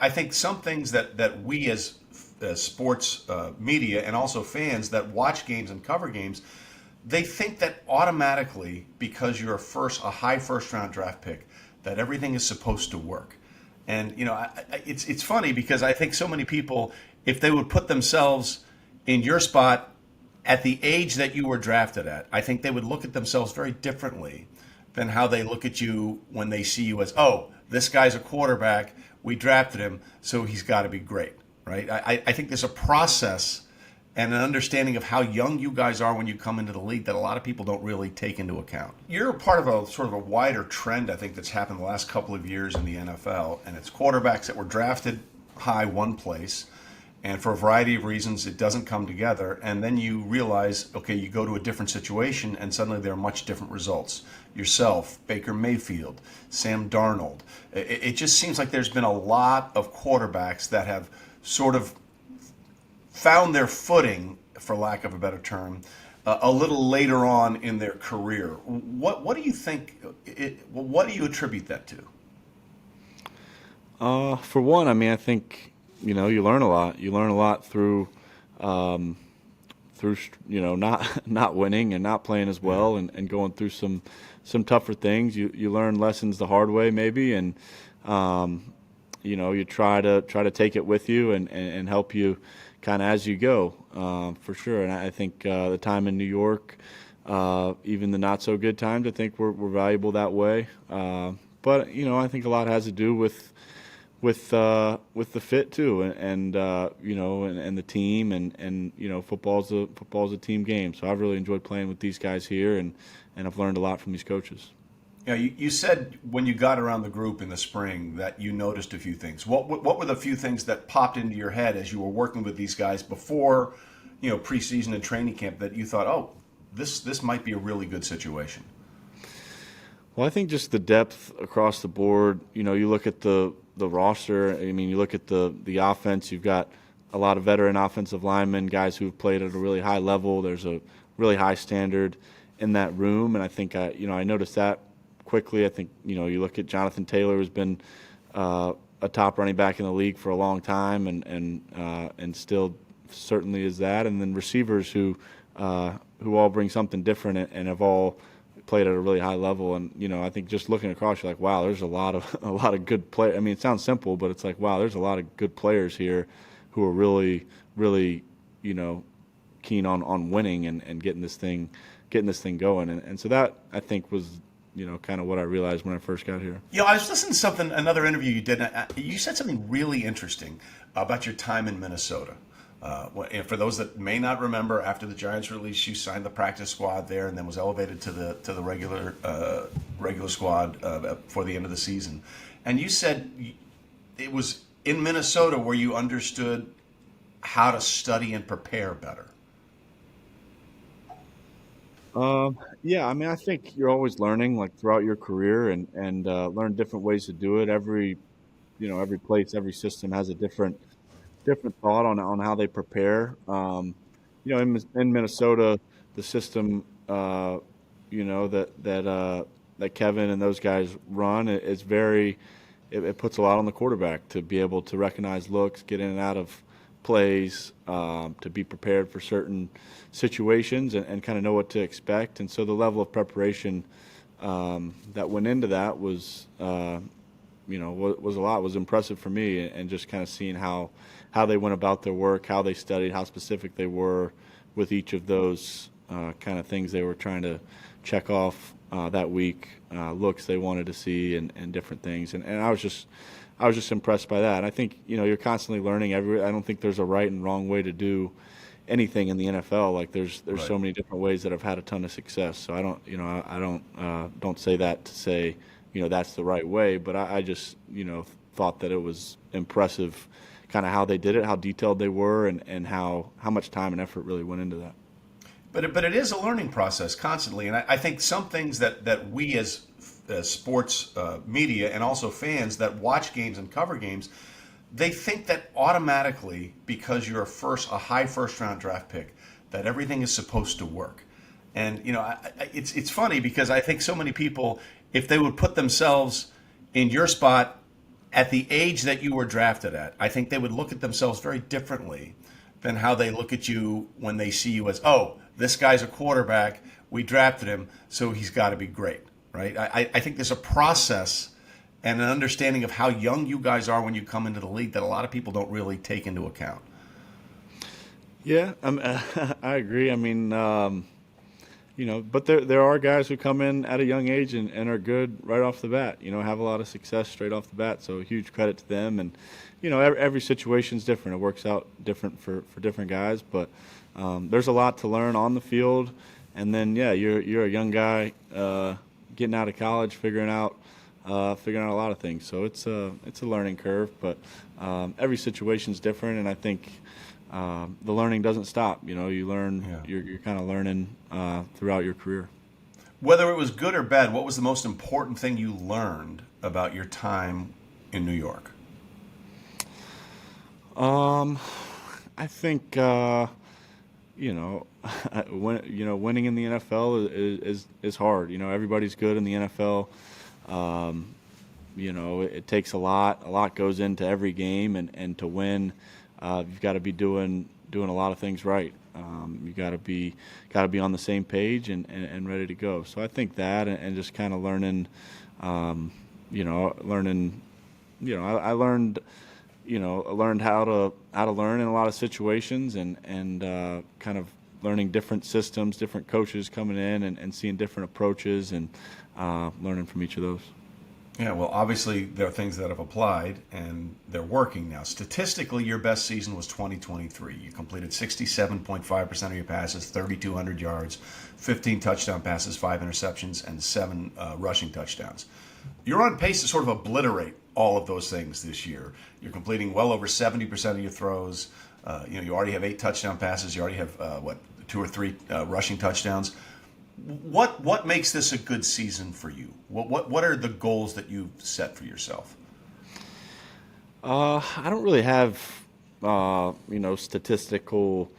I think some things that we as sports media and also fans that watch games and cover games, they think that automatically because you're a high first round draft pick, that everything is supposed to work. And it's funny because I think so many people, if they would put themselves in your spot at the age that you were drafted at, I think they would look at themselves very differently than how they look at you when they see you as, oh, this guy's a quarterback. We drafted him, so he's got to be great, right? I think there's a process and an understanding of how young you guys are when you come into the league that a lot of people don't really take into account. You're a part of a sort of a wider trend, I think, that's happened the last couple of years in the NFL, and it's quarterbacks that were drafted high one place, and for a variety of reasons, it doesn't come together. And then you realize, okay, you go to a different situation, and suddenly there are much different results. Yourself, Baker Mayfield, Sam Darnold. It just seems like there's been a lot of quarterbacks that have sort of found their footing, for lack of a better term, a little later on in their career. What do you think? What do you attribute that to? For one, I mean, I think you learn a lot. You learn a lot through not winning and not playing as well, and going through some tougher things. You learn lessons the hard way maybe, and you try to take it with you and help you kind of as you go, for sure. And I think the time in New York, even the not so good times, I think were valuable that way. But I think a lot has to do with the fit too, and the team, and football's a team game. So I've really enjoyed playing with these guys here, and I've learned a lot from these coaches. Yeah, you said when you got around the group in the spring that you noticed a few things. What were the few things that popped into your head as you were working with these guys before, preseason and training camp, that you thought, oh, this might be a really good situation? Well, I think just the depth across the board. You look at the roster. I mean, you look at the offense. You've got a lot of veteran offensive linemen, guys who've played at a really high level. There's a really high standard in that room, and I think I noticed that quickly. I think you look at Jonathan Taylor, who's been a top running back in the league for a long time, and still certainly is that. And then receivers who all bring something different and have all played at a really high level. And I think just looking across, you're like, wow, there's a lot of good players. I mean, it sounds simple, but it's like, wow, there's a lot of good players here who are really keen on winning and getting this thing going. And so that, I think, was kind of what I realized when I first got here. I was listening to another interview you did. You said something really interesting about your time in Minnesota. And for those that may not remember, after the Giants release, you signed the practice squad there, and then was elevated to the regular squad for the end of the season. And you said it was in Minnesota where you understood how to study and prepare better. Yeah, I mean, I think you're always learning, like, throughout your career, and learn different ways to do it. Every place, every system has a different thought on how they prepare. In Minnesota, the system, that Kevin and those guys run is very. It puts a lot on the quarterback to be able to recognize looks, get in and out of plays, to be prepared for certain situations, and kind of know what to expect. And so the level of preparation that went into that was a lot, was impressive for me, and just kind of seeing how they went about their work, how they studied, how specific they were with each of those kind of things they were trying to check off that week, looks they wanted to see, and different things. And I was just impressed by that. And I think you're constantly learning. I don't think there's a right and wrong way to do anything in the NFL. Like there's Right. so many different ways that have had a ton of success. So I don't say that to say that's the right way, but I just thought that it was impressive, kind of how they did it, how detailed they were, and how much time and effort really went into that. But it is a learning process constantly, and I think some things that we as sports media and also fans that watch games and cover games, they think that automatically because you're a high first round draft pick, that everything is supposed to work. And it's funny because I think so many people, if they would put themselves in your spot at the age that you were drafted at, I think they would look at themselves very differently than how they look at you when they see you as, oh, this guy's a quarterback, we drafted him, so he's got to be great, right? I think there's a process and an understanding of how young you guys are when you come into the league that a lot of people don't really take into account. Yeah, I agree. I mean, but there are guys who come in at a young age and are good right off the bat. Have a lot of success straight off the bat. So huge credit to them. And every situation's different. It works out different for different guys. But there's a lot to learn on the field. And then you're a young guy getting out of college, figuring out a lot of things. So it's a learning curve. But every situation's different, and I think. The learning doesn't stop. You learn. Yeah. You're kind of learning throughout your career. Whether it was good or bad, what was the most important thing you learned about your time in New York? I think winning in the NFL is hard. Everybody's good in the NFL. It takes a lot. A lot goes into every game, and to win. You've got to be doing a lot of things right. You got to be on the same page and ready to go. So I think that and just kind of learning, I learned how to learn in a lot of situations and kind of learning different systems, different coaches coming in and seeing different approaches and learning from each of those. Yeah, well, obviously there are things that have applied, and they're working now. Statistically, your best season was 2023. You completed 67.5% of your passes, 3,200 yards, 15 touchdown passes, 5 interceptions, and 7 rushing touchdowns. You're on pace to sort of obliterate all of those things this year. You're completing well over 70% of your throws. You already have 8 touchdown passes. You already have, 2 or 3 rushing touchdowns. What makes this a good season for you? What are the goals that you've set for yourself? I don't really have statistical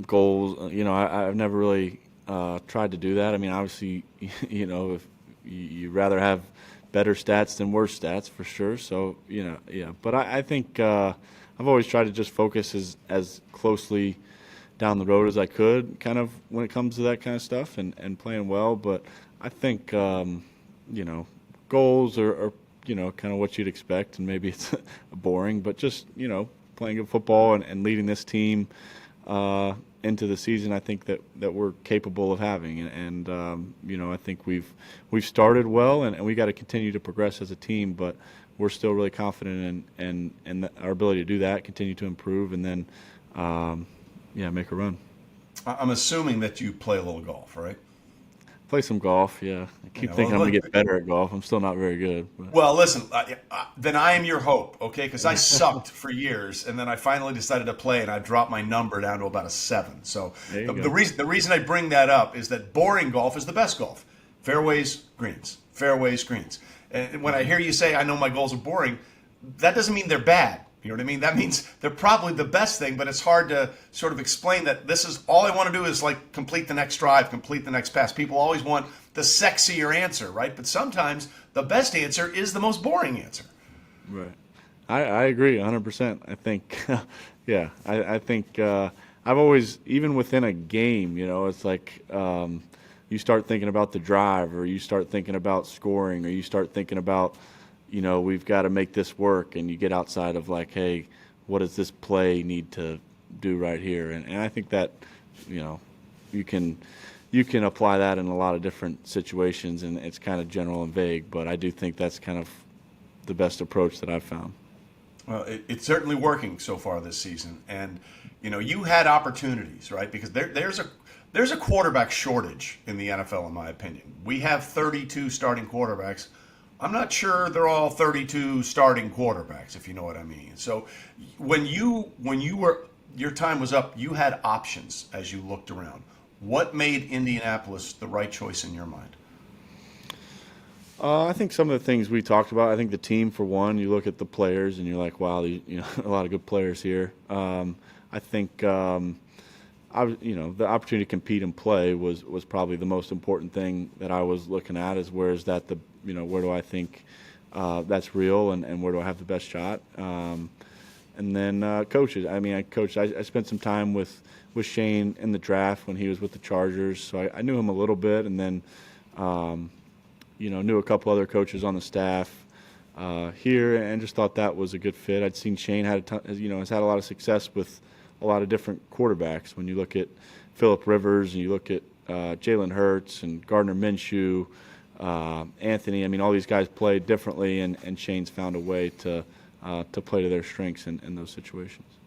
goals. I've never really tried to do that. I mean, obviously, if you rather have better stats than worse stats for sure. So yeah. But I think I've always tried to just focus as closely down the road as I could, kind of when it comes to that kind of stuff and playing well. But I think, goals are kind of what you'd expect, and maybe it's boring, but just, playing good football and leading this team into the season, I think that we're capable of having. And I think we've started well, and we got to continue to progress as a team, but we're still really confident in our ability to do that, continue to improve, and then make a run. I'm assuming that you play a little golf, right? Play some golf, yeah. I keep thinking I'm going to get better at golf. I'm still not very good. But. Well, listen, then I am your hope, okay? Because I sucked for years, and then I finally decided to play, and I dropped my number down to about a 7. So the reason I bring that up is that boring golf is the best golf. Fairways, greens. Fairways, greens. And when I hear you say, I know my goals are boring, that doesn't mean they're bad. You know what I mean? That means they're probably the best thing, but it's hard to sort of explain that this is all I want to do is like complete the next drive, complete the next pass. People always want the sexier answer, right? But sometimes the best answer is the most boring answer. Right. I agree 100%. I think, I think I've always, even within a game, it's like you start thinking about the drive, or you start thinking about scoring, or you start thinking about, we've got to make this work, and you get outside of like, hey, what does this play need to do right here? And I think that, you can apply that in a lot of different situations, and it's kind of general and vague, but I do think that's kind of the best approach that I've found. Well, it's certainly working so far this season, and you had opportunities, right? Because there's a quarterback shortage in the NFL, in my opinion. We have 32 starting quarterbacks. I'm not sure they're all 32 starting quarterbacks, if you know what I mean. So when your time was up, you had options as you looked around. What made Indianapolis the right choice in your mind? I think some of the things we talked about. I think the team, for one, you look at the players and you're like, wow, a lot of good players here. I think the opportunity to compete and play was probably the most important thing that I was looking at. Is where is that where do I think that's real, and where do I have the best shot. And then coaches. I mean, I spent some time with Shane in the draft when he was with the Chargers, so I knew him a little bit, and then knew a couple other coaches on the staff here, and just thought that was a good fit. I'd seen Shane has had a lot of success with a lot of different quarterbacks. When you look at Phillip Rivers and you look at Jalen Hurts and Gardner Minshew, Anthony, I mean, all these guys play differently, and Shane's found a way to play to their strengths in those situations.